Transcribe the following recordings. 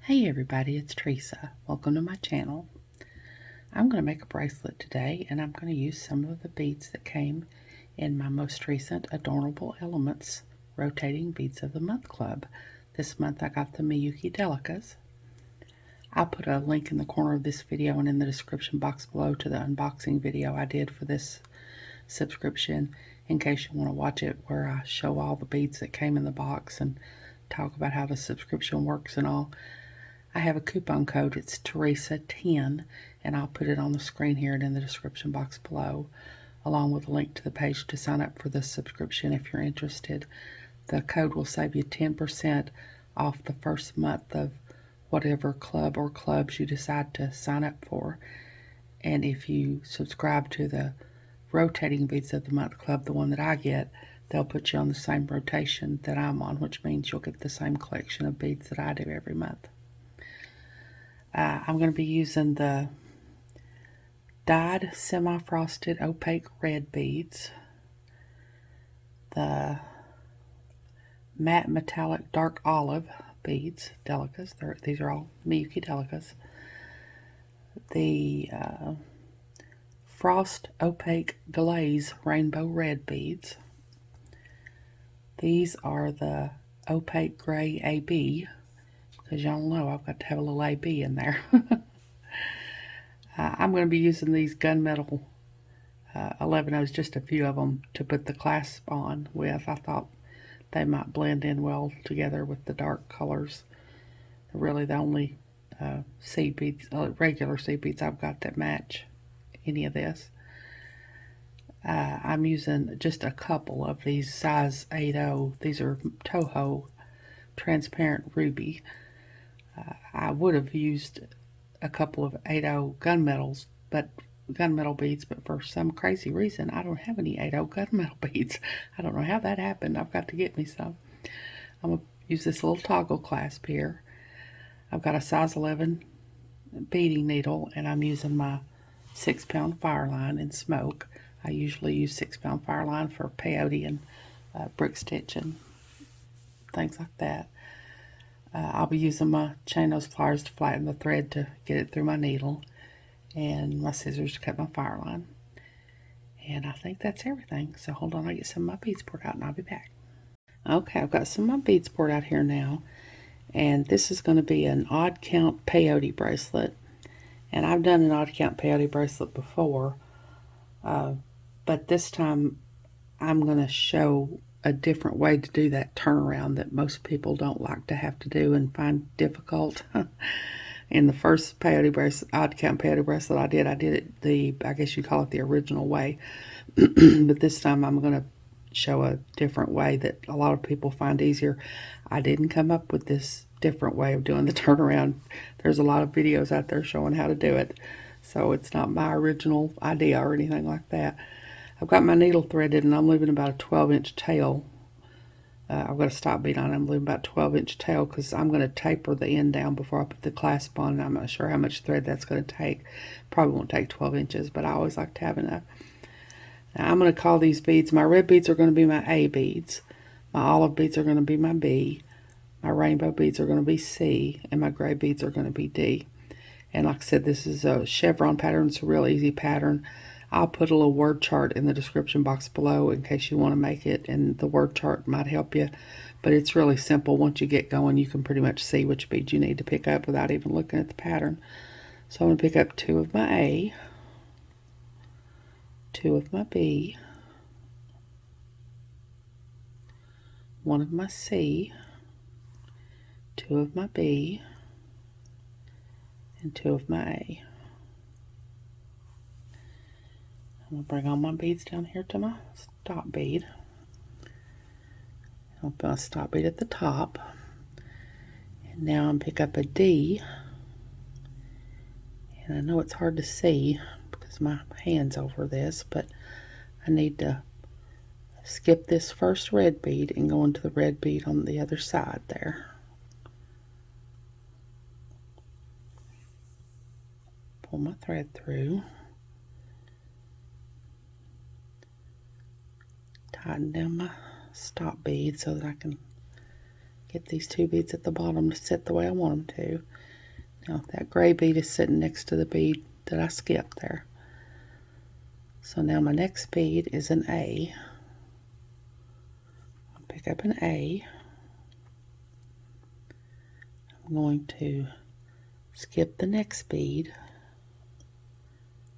Hey everybody, it's Teresa. Welcome to my channel. I'm going to make a bracelet today, and I'm going to use some of the beads that came in my most recent Adornable Elements Rotating Beads of the Month Club. This month I got the Miyuki Delicas. I'll put a link in the corner of this video and in the description box below to the unboxing video I did for this subscription in case you want to watch it, where I show all the beads that came in the box and talk about how the subscription works and all. I have a coupon code. It's Teresa10, and I'll put it on the screen here and in the description box below, along with a link to the page to sign up for the subscription if you're interested. The code will save you 10% off the first month of whatever club or clubs you decide to sign up for. And if you subscribe to the Rotating Beads of the Month Club, the one that I get, they'll put you on the same rotation that I'm on, which means you'll get the same collection of beads that I do every month. I'm going to be using the dyed semi-frosted opaque red beads, the matte metallic dark olive beads, Delicas. These are all Miyuki Delicas. The frost opaque glaze rainbow red beads. These are the opaque gray AB. Because y'all know I've got to have a little AB in there. I'm going to be using these gunmetal 11-0s, just a few of them, to put the clasp on with. I thought they might blend in well together with the dark colors. They're really the only seed beads, regular seed beads I've got that match any of this. I'm using just a couple of these size 8-0. These are Toho transparent ruby. I would have used a couple of 8-0 gunmetal beads, but for some crazy reason, I don't have any 8-0 gunmetal beads. I don't know how that happened. I've got to get me some. I'm going to use this little toggle clasp here. I've got a size 11 beading needle, and I'm using my 6-pound fire line in smoke. I usually use 6-pound fire line for peyote and brick stitch and things like that. I'll be using my chain nose pliers to flatten the thread to get it through my needle, and my scissors to cut my fire line. And I think that's everything. So hold on, I'll get some of my beads poured out and I'll be back. Okay, I've got some of my beads poured out here now, and this is going to be an odd count peyote bracelet. And I've done an odd count peyote bracelet before, but this time I'm going to show a different way to do that turnaround that most people don't like to have to do and find difficult. In the first peyote bracelet, odd count peyote bracelet I did it I guess you call it the original way. But this time I'm going to show a different way that a lot of people find easier. I didn't come up with this different way of doing the turnaround. There's a lot of videos out there showing how to do it, so it's not my original idea or anything like that. I've got my needle threaded, and I'm leaving about a 12-inch tail. I've got a stop bead on it. I'm leaving about a 12-inch tail because I'm going to taper the end down before I put the clasp on, and I'm not sure how much thread that's going to take. Probably won't take 12 inches, but I always like to have enough. Now I'm going to call these beads, my red beads are going to be my A beads, my olive beads are going to be my B, my rainbow beads are going to be C, and my gray beads are going to be D. And like I said, this is a Chevron pattern. It's a real easy pattern. I'll put a little word chart in the description box below in case you want to make it, and the word chart might help you. But it's really simple. Once you get going, you can pretty much see which bead you need to pick up without even looking at the pattern. So I'm going to pick up 2 of my A, 2 of my B, 1 of my C, 2 of my B, and 2 of my A. I'm going to bring all my beads down here to my stop bead. I'll put a stop bead at the top. And now I'm pick up a D. And I know it's hard to see because my hand's over this, but I need to skip this first red bead and go into the red bead on the other side there. Pull my thread through. Tighten down my stop bead so that I can Get these 2 beads at the bottom to sit the way I want them to. Now that gray bead is sitting next to the bead that I skipped there. So now my next bead is an A. I'll pick up an A. I'm going to skip the next bead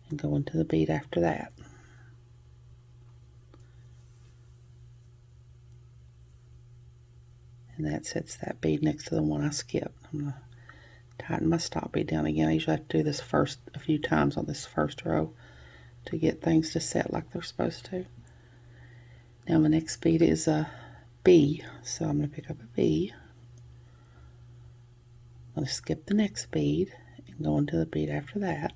and go into the bead after that. And that sets that bead next to the one I skipped. I'm going to tighten my stop bead down again. I usually have to do this a few times on this first row to get things to set like they're supposed to. Now my next bead is a B, so I'm going to pick up a B. I'm going to skip the next bead and go into the bead after that.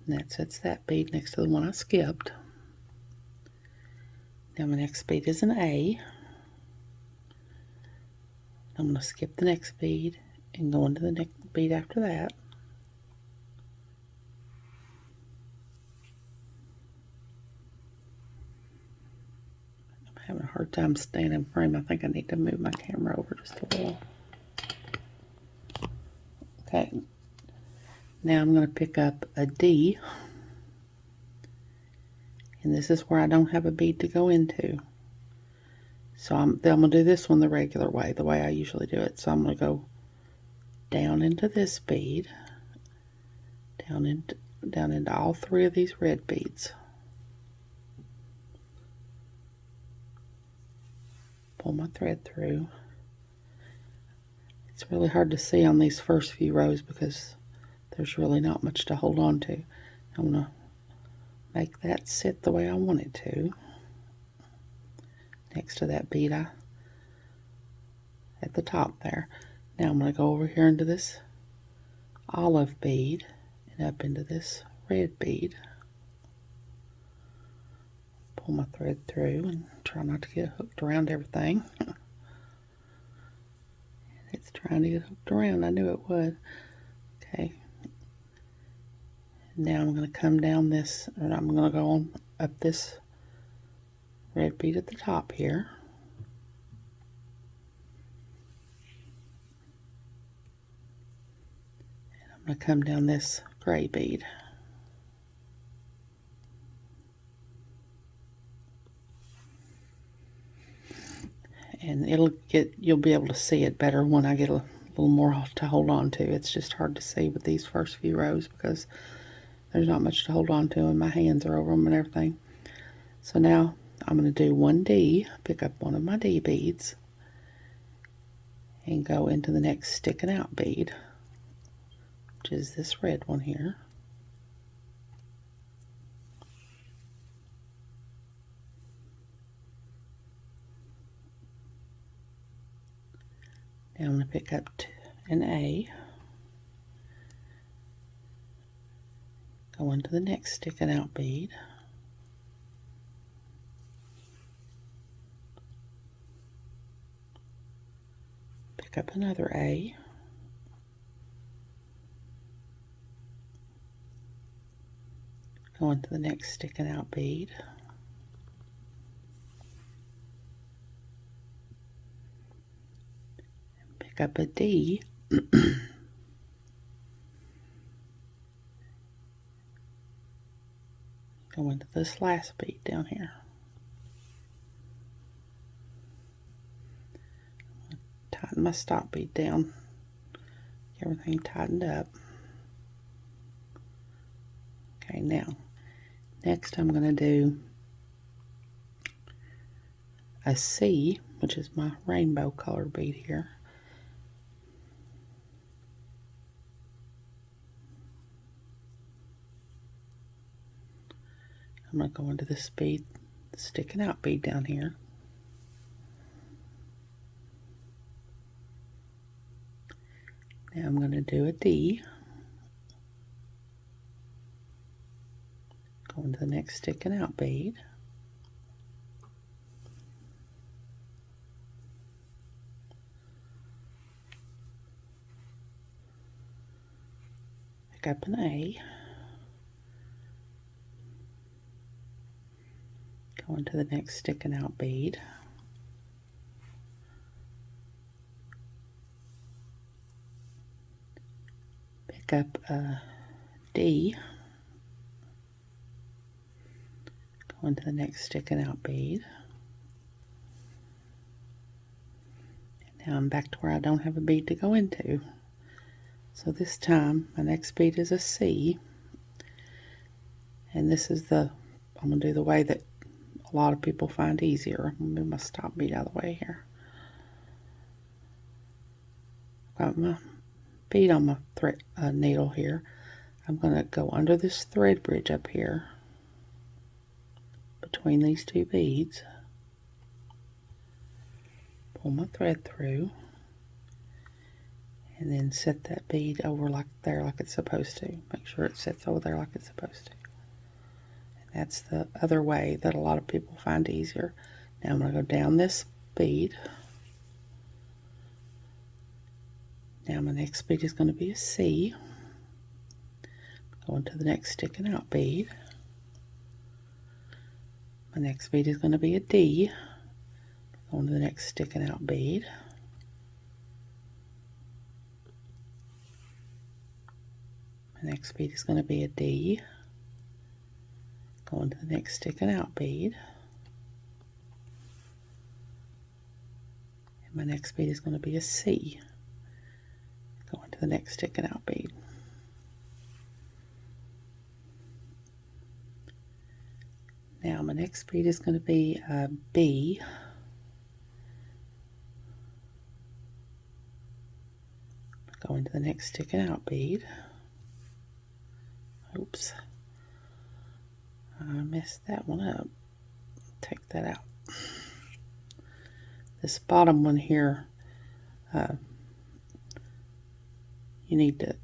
And that sets that bead next to the one I skipped. Now my next bead is an A. I'm going to skip the next bead and go into the next bead after that. I'm having a hard time staying in frame. I think I need to move my camera over just a little. Okay. Now I'm going to pick up a D, and this is where I don't have a bead to go into. So I'm going to do this one the regular way, the way I usually do it. So I'm going to go down into this bead, down into all 3 of these red beads. Pull my thread through. It's really hard to see on these first few rows because there's really not much to hold on to. I'm going to make that sit the way I want it to. Next to that bead at the top there. Now I'm going to go over here into this olive bead and up into this red bead. Pull my thread through and try not to get hooked around everything. It's trying to get hooked around. I knew it would. Okay. Now I'm going to come down this, and I'm going to go on up this red bead at the top here. And I'm going to come down this gray bead. And you'll be able to see it better when I get a little more to hold on to. It's just hard to see with these first few rows because there's not much to hold on to and my hands are over them and everything. So now I'm going to do 1D, pick up one of my D beads, and go into the next sticking out bead, which is this red one here. Now I'm going to pick up an A, go into the next sticking out bead, pick up another A, go into the next sticking out bead, pick up a D, go into this last bead down here. Tighten my stop bead down, get everything tightened up. Okay, now next I'm going to do a C, which is my rainbow colored bead here. I'm going to go into this bead, sticking out bead down here. Now I'm going to do a D, go into the next sticking out bead, pick up an A, go into the next sticking out bead, pick up a D, go into the next sticking out bead. Now I'm back to where I don't have a bead to go into. So this time my next bead is a C, and this is I'm going to do the way that a lot of people find easier. I'm going to move my stop bead out of the way here. Got my bead on my thread needle here. I'm going to go under this thread bridge up here between these two beads, pull my thread through, and then set that bead over like it's supposed to. Make sure it sits over there like it's supposed to. And that's the other way that a lot of people find easier. Now I'm going to go down this bead. Now my next bead is going to be a C. Go into the next sticking out bead. My next bead is going to be a D. Go into the next sticking out bead. My next bead is going to be a D. Go into the next sticking out bead. And my next bead is going to be a C. Go into the next sticking out bead. Now my next bead is going to be a B. Go into the next sticking out bead. Oops, I messed that one up. Take that out. This bottom one here, you need to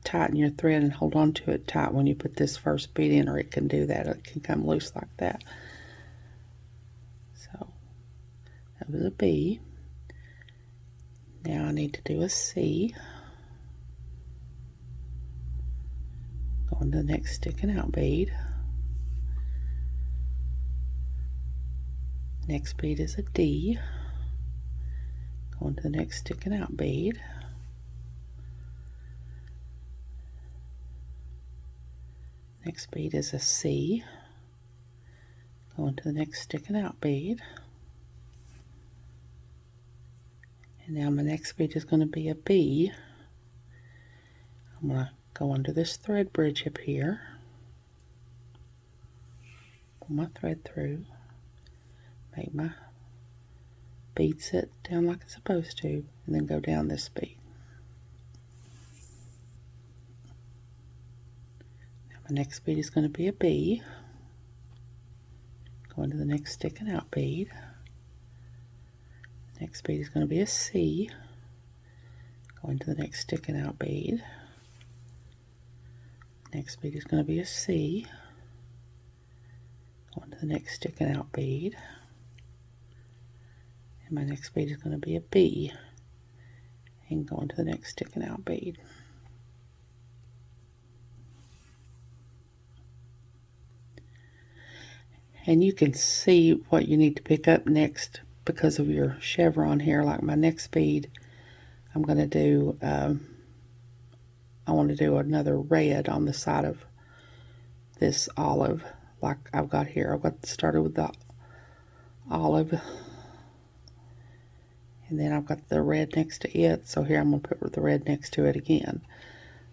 tighten your thread and hold on to it tight when you put this first bead in, or it can do that. It can come loose like that. So that was a B. Now I need to do a C. Go into the next sticking out bead. Next bead is a D. Go into the next sticking out bead. Next bead is a C. Go into the next sticking out bead. And now my next bead is going to be a B. I'm going to go under this thread bridge up here. Pull my thread through. Make my bead sit down like it's supposed to, and then go down this bead. Now my next bead is going to be a B. Go into the next sticking out bead. Next bead is going to be a C. Go into the next sticking out bead. Next bead is going to be a C. Go into the next sticking out bead. And my next bead is going to be a B. And go into the next sticking out bead. And you can see what you need to pick up next because of your chevron here. Like my next bead, I'm going to do, I want to do another red on the side of this olive, like I've got here. I've got started with the olive, and then I've got the red next to it. So here I'm going to put the red next to it again.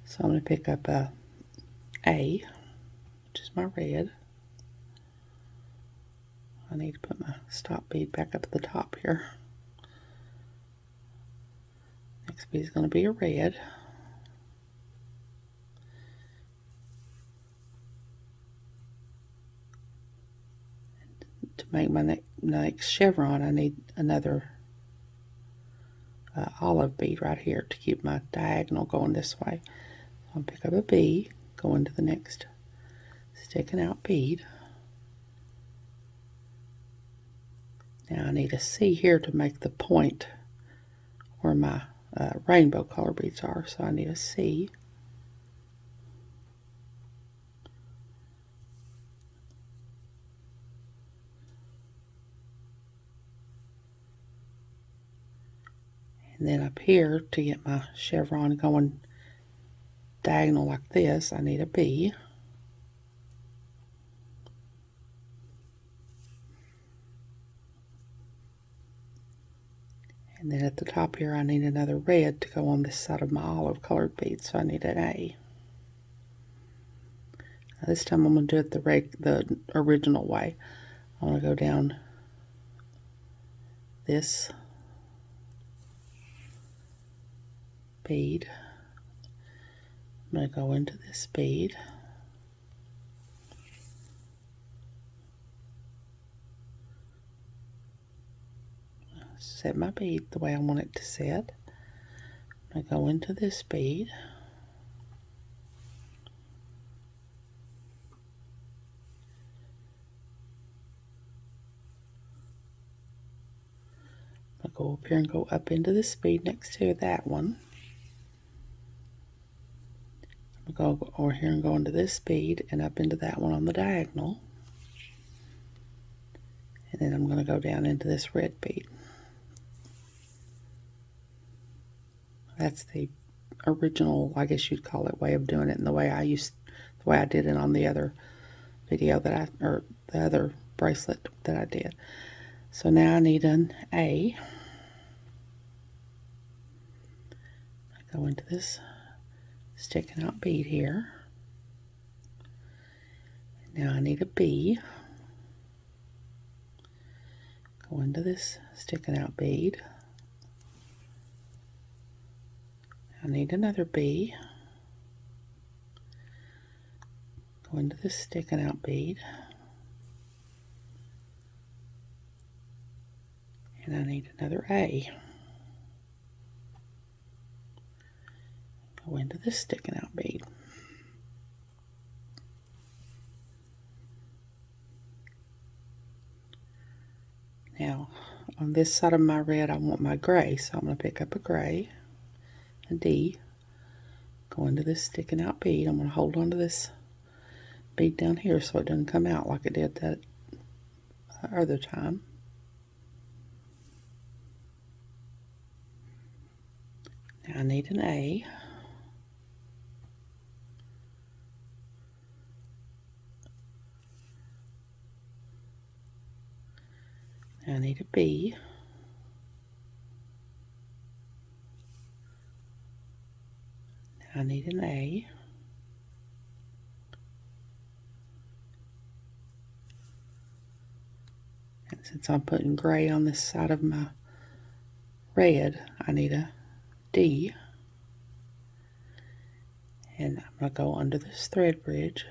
So I'm going to pick up a A, which is my red. I need to put my stop bead back up at the top here. Next bead is going to be a red. To make my next chevron, I need another olive bead right here to keep my diagonal going this way. So I'll pick up a B, go into the next sticking out bead. Now I need a C here to make the point where my rainbow color beads are. So I need a C. And then up here, to get my chevron going diagonal like this, I need a B. And then at the top here, I need another red to go on this side of my olive colored bead, so I need an A. Now this time I'm going to do it the original way. I'm going to go down this bead. I'm going to go into this bead. Set my bead the way I want it to set. I'm going to go into this bead. I'll go up here and go up into this bead next to that one. I'll go over here and go into this bead and up into that one on the diagonal. And then I'm going to go down into this red bead. That's the original, I guess you'd call it, way of doing it, and the way I did it on the other video or the other bracelet that I did. So now I need an A. I go into this sticking out bead here. Now I need a B. Go into this sticking out bead. I need another B. Go into this sticking out bead. And I need another A. Go into this sticking out bead. Now, on this side of my red, I want my gray, so I'm going to pick up a gray, a D, go into this sticking out bead. I'm going to hold on to this bead down here so it doesn't come out like it did that other time. Now I need an A. Now I need a B. Now I need an A. And since I'm putting gray on this side of my red, I need a D. And I'm going to go under this thread bridge.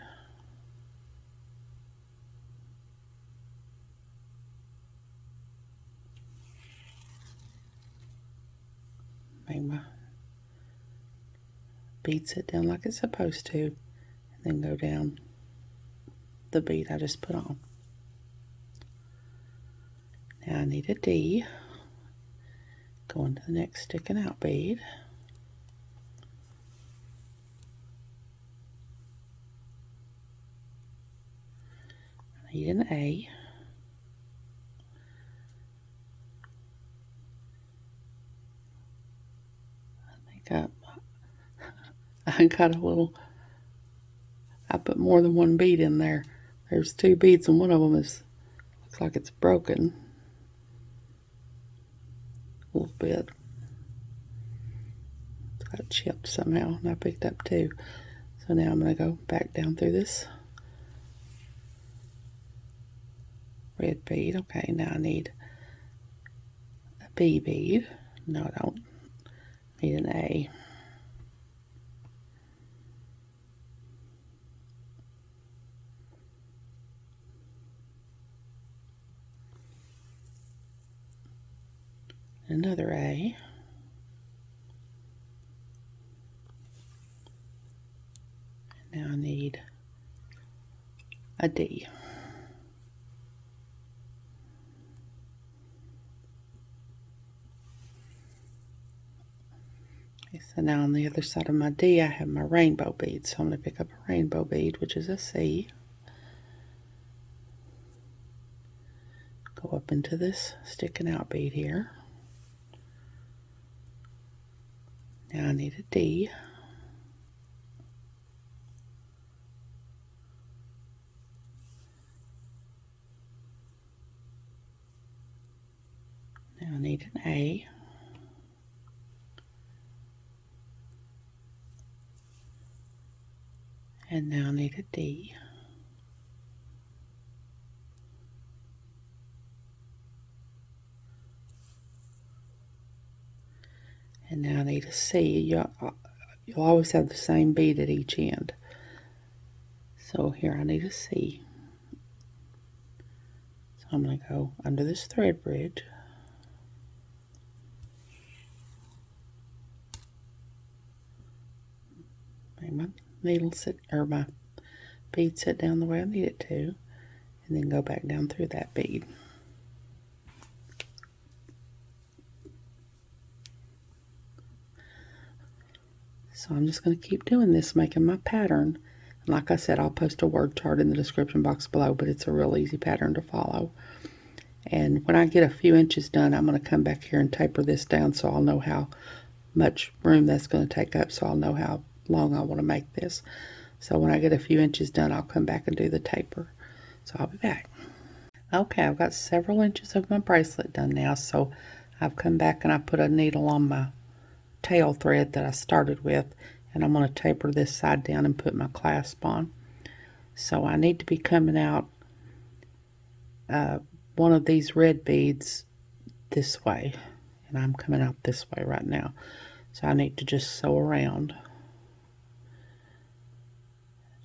Make my bead sit down like it's supposed to, and then go down the bead I just put on. Now I need a D. Go into the next sticking out bead. I need an A. I got a little, I put more than one bead in there. There's two beads and one of them looks like it's broken a little bit. It's got chipped somehow, and I picked up two. So now I'm going to go back down through this red bead. Okay, now I need a B bead. No, I don't. I need an A. Another A. Now I need a D. Okay, so now on the other side of my D, I have my rainbow bead. So I'm going to pick up a rainbow bead, which is a C. Go up into this sticking out bead here. Now I need a D. Now I need an A. And now I need a D. And now I need a C. You'll always have the same bead at each end. So here I need a C. So I'm going to go under this thread bridge. Make my needle sit, or my bead sit down the way I need it to. And then go back down through that bead. So I'm just going to keep doing this, making my pattern. And like I said, I'll post a word chart in the description box below, but it's a real easy pattern to follow. And when I get a few inches done, I'm going to come back here and taper this down so I'll know how much room that's going to take up, so I'll know how long I want to make this. So when I get a few inches done, I'll come back and do the taper. So I'll be back. Okay, I've got several inches of my bracelet done now, so I've come back and I put a needle on my tail thread that I started with, and I'm going to taper this side down and put my clasp on. So I need to be coming out one of these red beads this way, and I'm coming out this way right now. So I need to just sew around,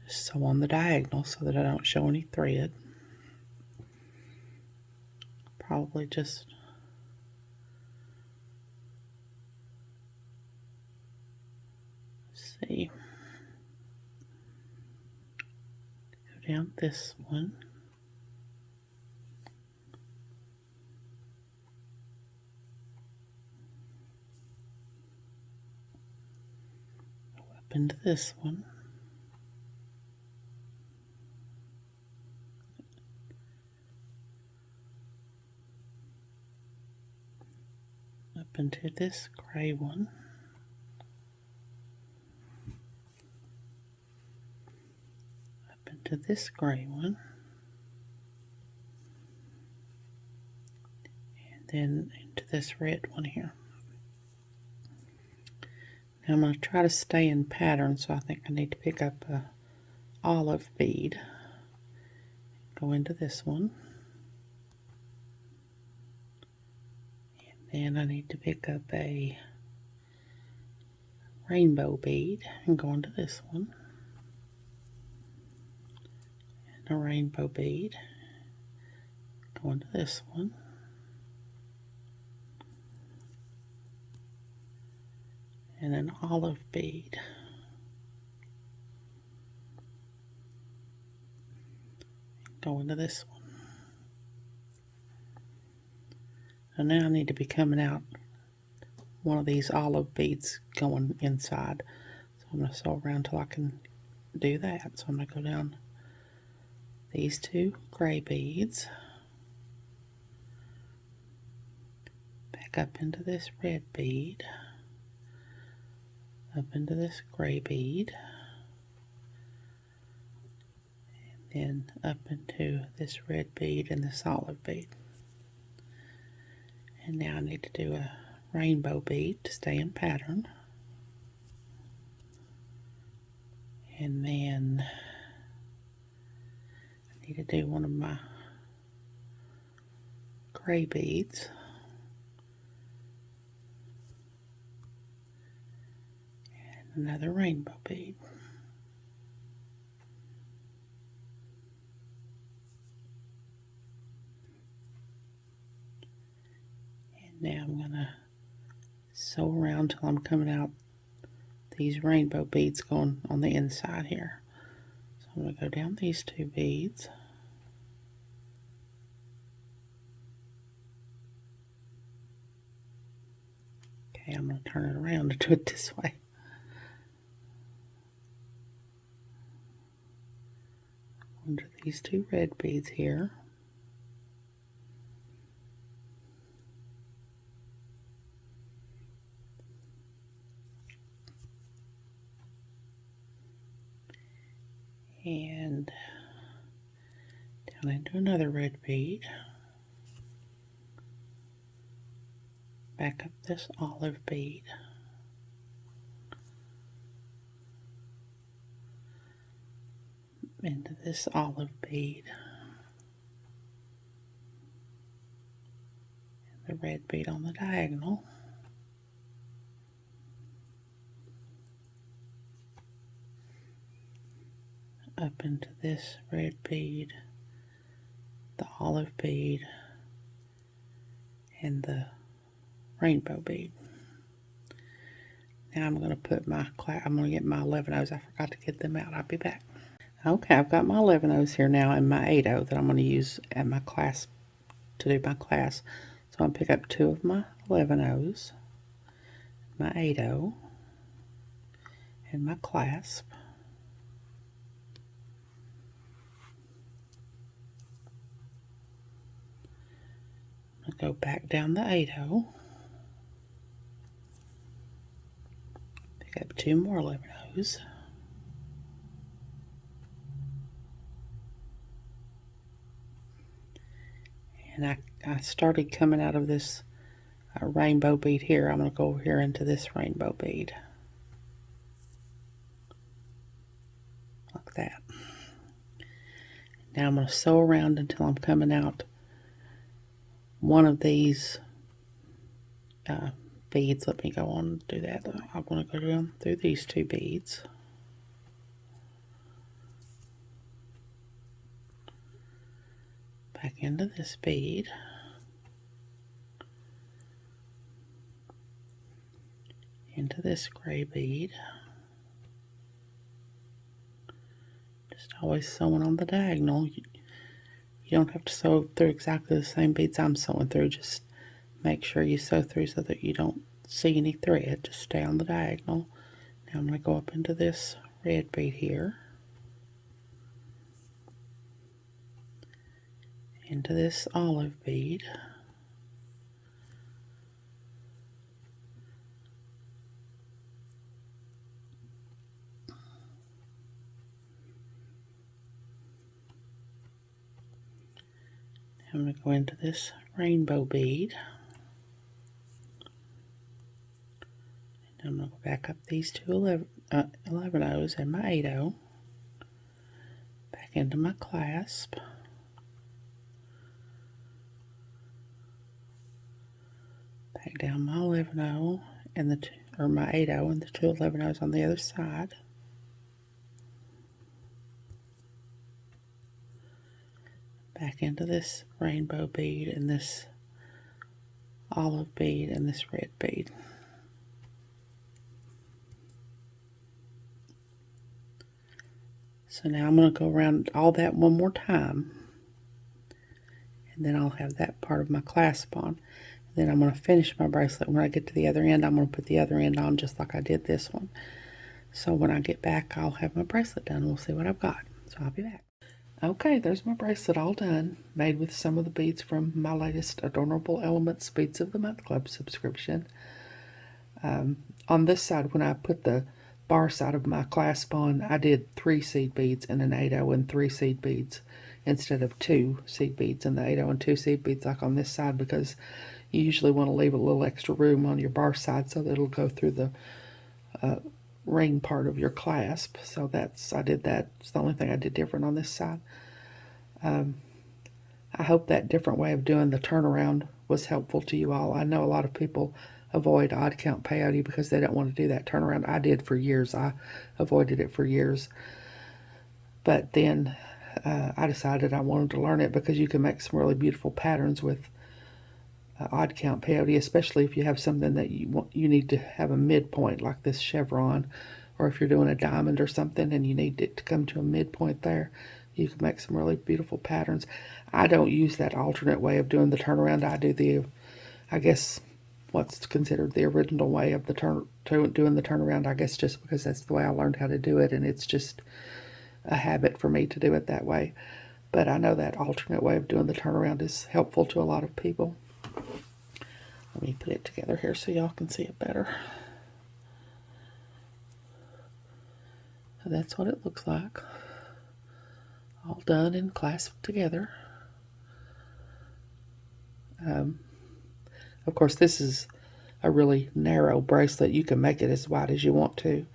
just sew on the diagonal so that I don't show any thread. Probably just see, go down this one. Go up into this one. Up into this gray one. Up into this gray one. And then into this red one here. Now I'm going to try to stay in pattern, so I think I need to pick up a olive bead. Go into this one. And then I need to pick up a rainbow bead and go into this one. And a rainbow bead. Go into this one. And an olive bead. Go into this one. So now I need to be coming out one of these olive beads going inside. So I'm going to sew around till I can do that. So I'm going to go down these two gray beads, back up into this red bead, up into this gray bead, and then up into this red bead and this olive bead. And now I need to do a rainbow bead to stay in pattern. And then I need to do one of my gray beads. And another rainbow bead. And now I'm going to sew around till I'm coming out these rainbow beads going on the inside here. So I'm going to go down these two beads. Okay, I'm going to turn it around to do it this way. Under these two red beads here. and down into another red bead, back up this olive bead, into this olive bead, and the red bead on the diagonal, up into this red bead, the olive bead, and the rainbow bead. Now I'm going to put my I'm going to get my 11 O's. I forgot to get them out. I'll be back. Okay, I've got my 11 O's here now and my 8 O that I'm going to use at my class to do my class. So I'm going to pick up 2 of my 11 O's, my 8 O, and my clasp. I'm going to go back down the 8 O, pick up 2 more 11 O's, and I started coming out of this rainbow bead here. I'm going to go over here into this rainbow bead, like that. Now I'm going to sew around until I'm coming out one of these beads. Let me go on and do that. I'm going to go down through these 2 beads, back into this bead, into this gray bead, just always sewing on the diagonal. You don't have to sew through exactly the same beads I'm sewing through. Just make sure you sew through so that you don't see any thread. Just stay on the diagonal. Now I'm going to go up into this red bead here, into this olive bead, I'm going to go into this rainbow bead, and I'm going to go back up these 2 11 O's and my 8 O, back into my clasp, back down my 11 O and my 8 O and the 2 11 O's on the other side, back into this rainbow bead and this olive bead and this red bead. So now I'm going to go around all that one more time, and then I'll have that part of my clasp on. Then I'm going to finish my bracelet. When I get to the other end, I'm going to put the other end on just like I did this one. So when I get back, I'll have my bracelet done. We'll see what I've got. So I'll be back. Okay, there's my bracelet all done, made with some of the beads from my latest Adornable Elements Beads of the Month Club subscription. On this side, when I put the bar side of my clasp on, I did 3 seed beads and an 8 O and 3 seed beads instead of 2 seed beads and the 8 O and 2 seed beads like on this side, because you usually want to leave a little extra room on your bar side so that it'll go through the ring part of your clasp. So I did that. It's the only thing I did different on this side. I hope that different way of doing the turnaround was helpful to you all. I know a lot of people avoid odd count peyote because they don't want to do that turnaround. I did for years. I avoided it for years. But then I decided I wanted to learn it because you can make some really beautiful patterns with odd count peyote, especially if you have something that you need to have a midpoint like this chevron, or if you're doing a diamond or something and you need it to come to a midpoint there, you can make some really beautiful patterns. I don't use that alternate way of doing the turnaround. I do I guess what's considered the original way of doing the turnaround, I guess, just because that's the way I learned how to do it, and it's just a habit for me to do it that way. But I know that alternate way of doing the turnaround is helpful to a lot of people. Let me put it together here so y'all can see it better. So that's what it looks like. all done and clasped together. Of course, this is a really narrow bracelet. You can make it as wide as you want to.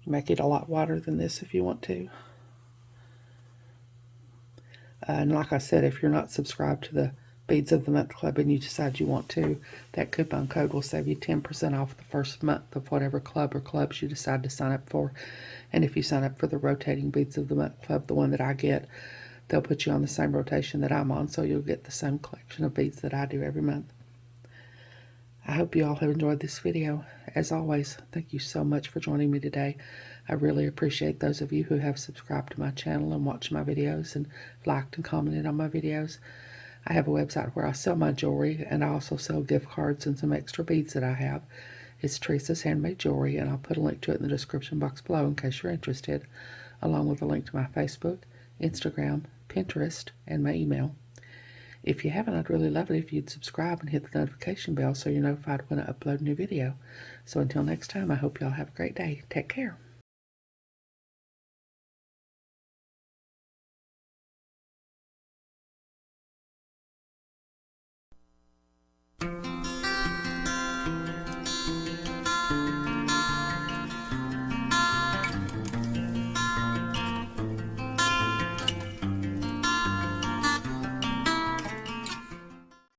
Make it a lot wider than this if you want to. And like I said, if you're not subscribed to the Beads of the Month Club and you decide you want to, that coupon code will save you 10% off the first month of whatever club or clubs you decide to sign up for. And if you sign up for the rotating Beads of the Month Club, the one that I get, they'll put you on the same rotation that I'm on, so you'll get the same collection of beads that I do every month. I hope you all have enjoyed this video. As always, thank you so much for joining me today. I really appreciate those of you who have subscribed to my channel and watched my videos and liked and commented on my videos. I have a website where I sell my jewelry, and I also sell gift cards and some extra beads that I have. It's Teresa's Handmade Jewelry, and I'll put a link to it in the description box below in case you're interested, along with a link to my Facebook, Instagram, Pinterest, and my email. If you haven't, I'd really love it if you'd subscribe and hit the notification bell so you're notified when I upload a new video. So until next time, I hope y'all have a great day. Take care.